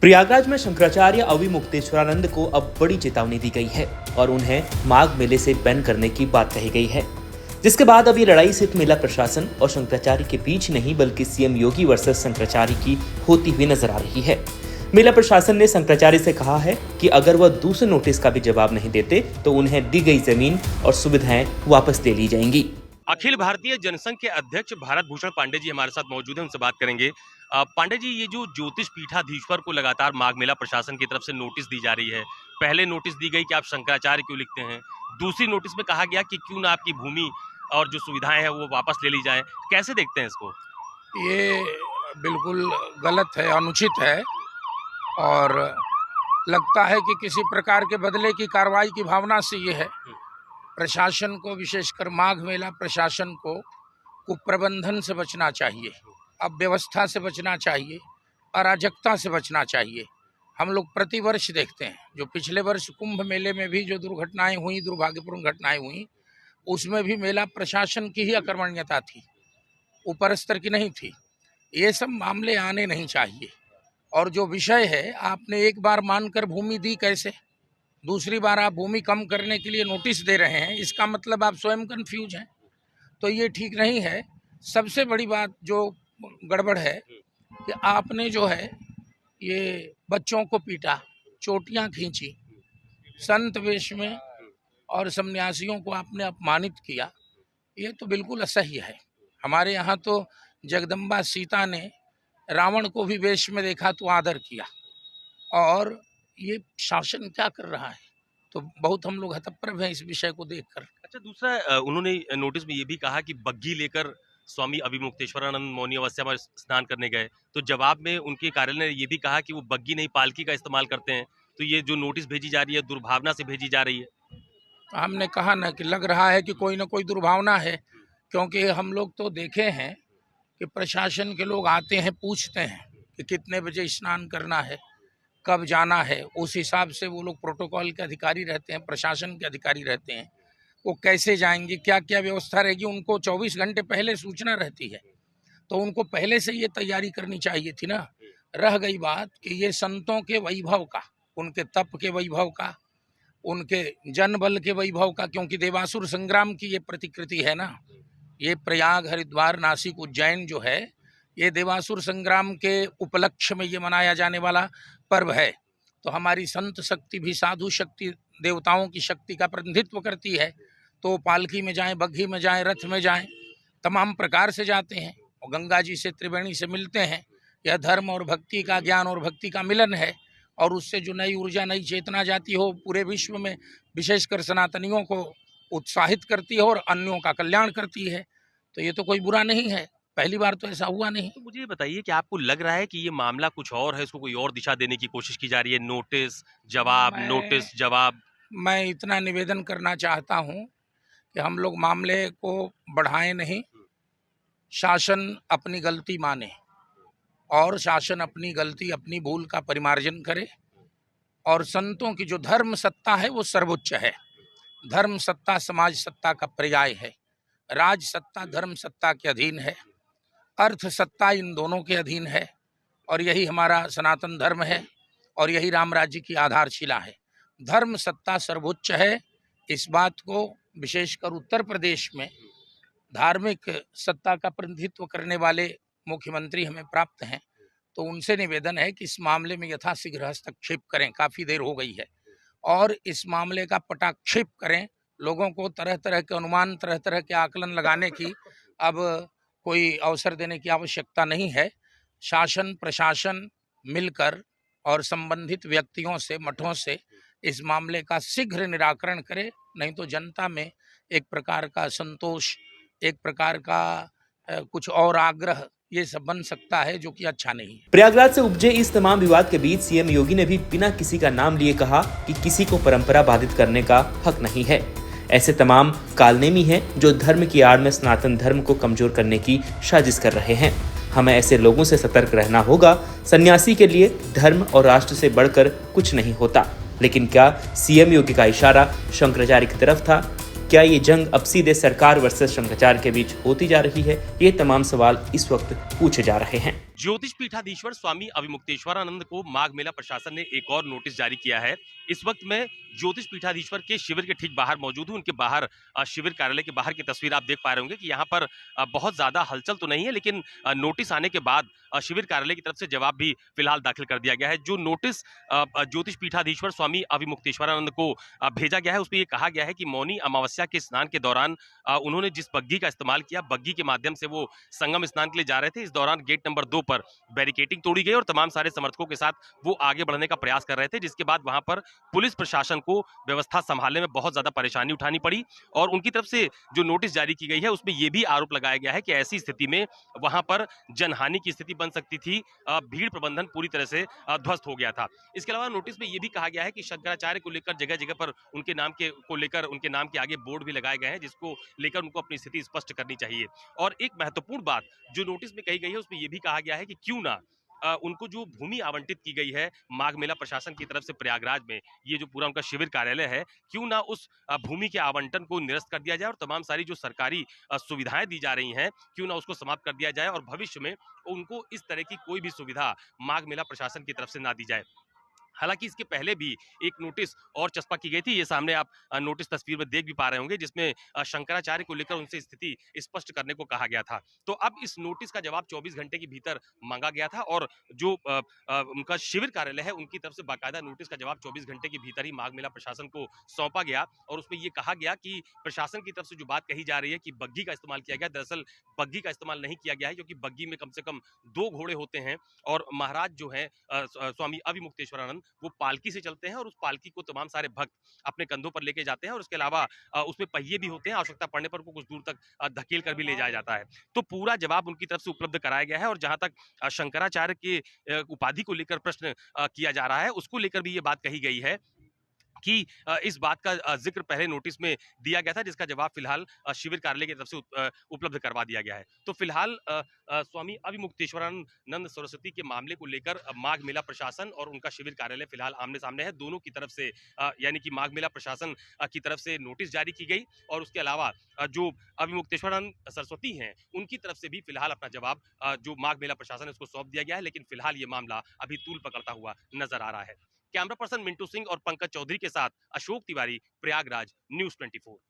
प्रयागराज में शंकराचार्य अविमुक्तेश्वरानंद को अब बड़ी चेतावनी दी गई है और उन्हें माघ मेले से बैन करने की बात कही गई है, जिसके बाद अब ये लड़ाई सिर्फ मेला प्रशासन और शंकराचार्य के बीच नहीं बल्कि सीएम योगी वर्सेस शंकराचार्य की होती हुई नजर आ रही है। मेला प्रशासन ने शंकराचार्य से कहा है कि अगर वह दूसरे नोटिस का भी जवाब नहीं देते तो उन्हें दी गई जमीन और सुविधाएं वापस ले ली जाएंगी। अखिल भारतीय जनसंघ के अध्यक्ष भारत भूषण पांडे जी हमारे साथ मौजूद हैं, उनसे बात करेंगे। पांडे जी, ये जो ज्योतिष पीठाधीश्वर को लगातार माघ मेला प्रशासन की तरफ से नोटिस दी जा रही है, पहले नोटिस दी गई कि आप शंकराचार्य क्यों लिखते हैं, दूसरी नोटिस में कहा गया कि क्यों ना आपकी भूमि और जो सुविधाएं हैं वो वापस ले ली जाएं, कैसे देखते हैं इसको? ये बिल्कुल गलत है, अनुचित है और लगता है कि किसी प्रकार के बदले की कार्रवाई की भावना से ये है। प्रशासन को, विशेषकर माघ मेला प्रशासन को कुप्रबंधन से बचना चाहिए, अव्यवस्था से बचना चाहिए, अराजकता से बचना चाहिए। हम लोग प्रतिवर्ष देखते हैं, जो पिछले वर्ष कुंभ मेले में भी जो दुर्घटनाएं हुई, दुर्भाग्यपूर्ण घटनाएं हुई, उसमें भी मेला प्रशासन की ही अकर्मण्यता थी, ऊपर स्तर की नहीं थी। ये सब मामले आने नहीं चाहिए। और जो विषय है, आपने एक बार मानकर भूमि दी कैसे, दूसरी बार आप भूमि कम करने के लिए नोटिस दे रहे हैं, इसका मतलब आप स्वयं कंफ्यूज हैं। तो ये ठीक नहीं है। सबसे बड़ी बात जो गड़बड़ है कि आपने जो है ये बच्चों को पीटा, चोटियां खींची, संत वेश में और सन्यासियों को आपने अपमानित किया, ये तो बिल्कुल असह्य है। हमारे यहाँ तो जगदम्बा सीता ने रावण को भी वेश में देखा तो आदर किया, और ये शासन क्या कर रहा है, तो बहुत हम लोग हतप्रभ हैं इस विषय को देखकर। अच्छा, दूसरा उन्होंने नोटिस में ये भी कहा कि बग्घी लेकर स्वामी अविमुक्तेश्वरानंद मौनी अवस्था में स्नान करने गए, तो जवाब में उनके कार्यालय ने ये भी कहा कि वो बग्घी नहीं पालकी का इस्तेमाल करते हैं। तो ये जो नोटिस भेजी जा रही है दुर्भावना से भेजी जा रही है। हमने कहा ना कि लग रहा है कि कोई ना कोई दुर्भावना है, क्योंकि हम लोग तो देखे हैं कि प्रशासन के लोग आते हैं, पूछते हैं कि कितने बजे स्नान करना है, कब जाना है, उस हिसाब से वो लोग प्रोटोकॉल के अधिकारी रहते हैं, प्रशासन के अधिकारी रहते हैं। वो कैसे जाएंगे, क्या क्या व्यवस्था रहेगी, उनको 24 घंटे पहले सूचना रहती है, तो उनको पहले से ये तैयारी करनी चाहिए थी ना। रह गई बात कि ये संतों के वैभव का, उनके तप के वैभव का, उनके जनबल के वैभव का, क्योंकि देवासुर संग्राम की ये प्रतिकृति है ना। ये प्रयाग, हरिद्वार, नासिक, उज्जैन जो है, ये देवासुर संग्राम के उपलक्ष्य में ये मनाया जाने वाला पर्व है। तो हमारी संत शक्ति भी साधु शक्ति, देवताओं की शक्ति का प्रतिनिधित्व करती है। तो पालकी में जाएं, बग्घी में जाएं, रथ में जाएं, तमाम प्रकार से जाते हैं और गंगा जी से, त्रिवेणी से मिलते हैं। यह धर्म और भक्ति का, ज्ञान और भक्ति का मिलन है, और उससे जो नई ऊर्जा, नई चेतना जाती हो, पूरे विश्व में विशेषकर सनातनियों को उत्साहित करती है और अन्यों का कल्याण करती है। तो ये तो कोई बुरा नहीं है, पहली बार तो ऐसा हुआ नहीं। तो मुझे ये बताइए कि आपको लग रहा है कि ये मामला कुछ और है, इसको कोई और दिशा देने की कोशिश की जा रही है? नोटिस जवाब, नोटिस जवाब। मैं इतना निवेदन करना चाहता हूं कि हम लोग मामले को बढ़ाएं नहीं, शासन अपनी गलती माने और शासन अपनी गलती, अपनी भूल का परिमार्जन करे। और संतों की जो धर्म सत्ता है वो सर्वोच्च है। धर्म सत्ता समाज सत्ता का पर्याय है, राज सत्ता धर्म सत्ता के अधीन है, अर्थ सत्ता इन दोनों के अधीन है, और यही हमारा सनातन धर्म है और यही राम राज्य की आधारशिला है। धर्म सत्ता सर्वोच्च है। इस बात को विशेषकर उत्तर प्रदेश में धार्मिक सत्ता का प्रतिनिधित्व करने वाले मुख्यमंत्री हमें प्राप्त हैं, तो उनसे निवेदन है कि इस मामले में यथाशीघ्र हस्तक्षेप करें। काफ़ी देर हो गई है, और इस मामले का पटाक्षेप करें। लोगों को तरह तरह के अनुमान, तरह तरह के आकलन लगाने की अब कोई अवसर देने की आवश्यकता नहीं है। शासन प्रशासन मिलकर और संबंधित व्यक्तियों से, मठों से इस मामले का शीघ्र निराकरण करे, नहीं तो जनता में एक प्रकार का संतोष, एक प्रकार का कुछ और आग्रह, ये सब बन सकता है, जो कि अच्छा नहीं है। प्रयागराज से उपजे इस तमाम विवाद के बीच सीएम योगी ने भी बिना किसी का नाम लिए कहा कि किसी को परंपरा बाधित करने का हक नहीं है। ऐसे तमाम कालनेमी हैं जो धर्म की आड़ में सनातन धर्म को कमजोर करने की साजिश कर रहे हैं। हमें ऐसे लोगों से सतर्क रहना होगा। सन्यासी के लिए धर्म और राष्ट्र से बढ़कर कुछ नहीं होता। लेकिन क्या सीएम योगी का इशारा शंकराचार्य की तरफ था? क्या ये जंग अब सीधे सरकार वर्सेस शंकराचार्य के बीच होती जा रही है? ये तमाम सवाल इस वक्त पूछे जा रहे हैं। ज्योतिष पीठाधीश्वर स्वामी अविमुक्तेश्वरानंद को माघ मेला प्रशासन ने एक और नोटिस जारी किया है। इस वक्त मैं ज्योतिष पीठाधीश्वर के शिविर के ठीक बाहर मौजूद हूं। उनके बाहर शिविर कार्यालय के बाहर की तस्वीर आप देख पा रहे होंगे कि यहाँ पर बहुत ज्यादा हलचल तो नहीं है, लेकिन नोटिस आने के बाद शिविर कार्यालय की तरफ से जवाब भी फिलहाल दाखिल कर दिया गया है। जो नोटिस ज्योतिष पीठाधीश्वर स्वामी अविमुक्तेश्वरानंद को भेजा गया है उसमें यह कहा गया है कि मौनी अमावस्या के स्नान के दौरान उन्होंने जिस बग्घी का इस्तेमाल किया, बग्घी के माध्यम से वो संगम स्नान के लिए जा रहे थे। इस दौरान गेट नंबर 2 पर बैरिकेडिंग तोड़ी गई और तमाम सारे समर्थकों के साथ वो आगे बढ़ने का प्रयास कर रहे थे, जिसके बाद वहां पर पुलिस प्रशासन को व्यवस्था संभालने में बहुत ज्यादा परेशानी उठानी पड़ी। और उनकी तरफ से जो नोटिस जारी की गई है उसमें यह भी आरोप लगाया गया है कि ऐसी स्थिति में वहां पर जनहानि की स्थिति बन सकती थी। भीड़ प्रबंधन पूरी तरह से ध्वस्त हो गया था। इसके अलावा नोटिस में यह भी कहा गया है कि शंकराचार्य को लेकर जगह जगह पर उनके नाम के को लेकर उनके नाम के आगे बोर्ड भी लगाए गए हैं, जिसको लेकर उनको अपनी स्थिति स्पष्ट करनी चाहिए। और एक महत्वपूर्ण बात जो नोटिस में कही गई है उसमें यह भी कहा गया है कि क्यों ना उनको जो भूमि आवंटित की गई है माघ मेला प्रशासन की तरफ से प्रयागराज में, ये जो पूरा उनका शिविर कार्यालय है, क्यों ना उस भूमि के आवंटन को निरस्त कर दिया जाए और तमाम सारी जो सरकारी सुविधाएं दी जा रही हैं क्यों ना उसको समाप्त कर दिया जाए और भविष्य में उनको इस तरह की कोई भी सुविधा माघ मेला प्रशासन की तरफ से ना दी जाए। हालांकि इसके पहले भी एक नोटिस और चस्पा की गई थी। ये सामने आप नोटिस तस्वीर में देख भी पा रहे होंगे, जिसमें शंकराचार्य को लेकर उनसे स्थिति स्पष्ट करने को कहा गया था। तो अब इस नोटिस का जवाब 24 घंटे के भीतर मांगा गया था और जो उनका शिविर कार्यालय है उनकी तरफ से बाकायदा नोटिस का जवाब 24 घंटे के भीतर ही माघ मेला प्रशासन को सौंपा गया। और उसमें यह कहा गया कि प्रशासन की तरफ से जो बात कही जा रही है कि बग्घी का इस्तेमाल किया गया, दरअसल बग्घी का इस्तेमाल नहीं किया गया है, क्योंकि बग्घी में कम से कम 2 घोड़े होते हैं और महाराज जो है स्वामी अविमुक्तेश्वरानंद वो पालकी से चलते हैं और उस पालकी को तमाम सारे भक्त अपने कंधों पर लेके जाते हैं और उसके अलावा उसमें पहिए भी होते हैं। आवश्यकता पड़ने पर उनको कुछ दूर तक धकेल कर भी ले जाया जाता है। तो पूरा जवाब उनकी तरफ से उपलब्ध कराया गया है। और जहां तक शंकराचार्य के उपाधि को लेकर प्रश्न किया जा रहा है, उसको लेकर भी ये बात कही गई है कि इस बात का जिक्र पहले नोटिस में दिया गया था, जिसका जवाब फिलहाल शिविर कार्यालय की तरफ से उपलब्ध करवा दिया गया है। तो फिलहाल स्वामी अविमुक्तेश्वरानंद सरस्वती के मामले को लेकर माघ मेला प्रशासन और उनका शिविर कार्यालय फिलहाल आमने सामने है। दोनों की तरफ से यानी कि माघ मेला प्रशासन की तरफ से नोटिस जारी की गई और उसके अलावा जो अविमुक्तेश्वरानंद सरस्वती हैं उनकी तरफ से भी फिलहाल अपना जवाब जो माघ मेला प्रशासन है उसको सौंप दिया गया है। लेकिन फिलहाल ये मामला अभी तूल पकड़ता हुआ नजर आ रहा है। कैमरा पर्सन मिंटू सिंह और पंकज चौधरी के साथ अशोक तिवारी, प्रयागराज, न्यूज़ 24।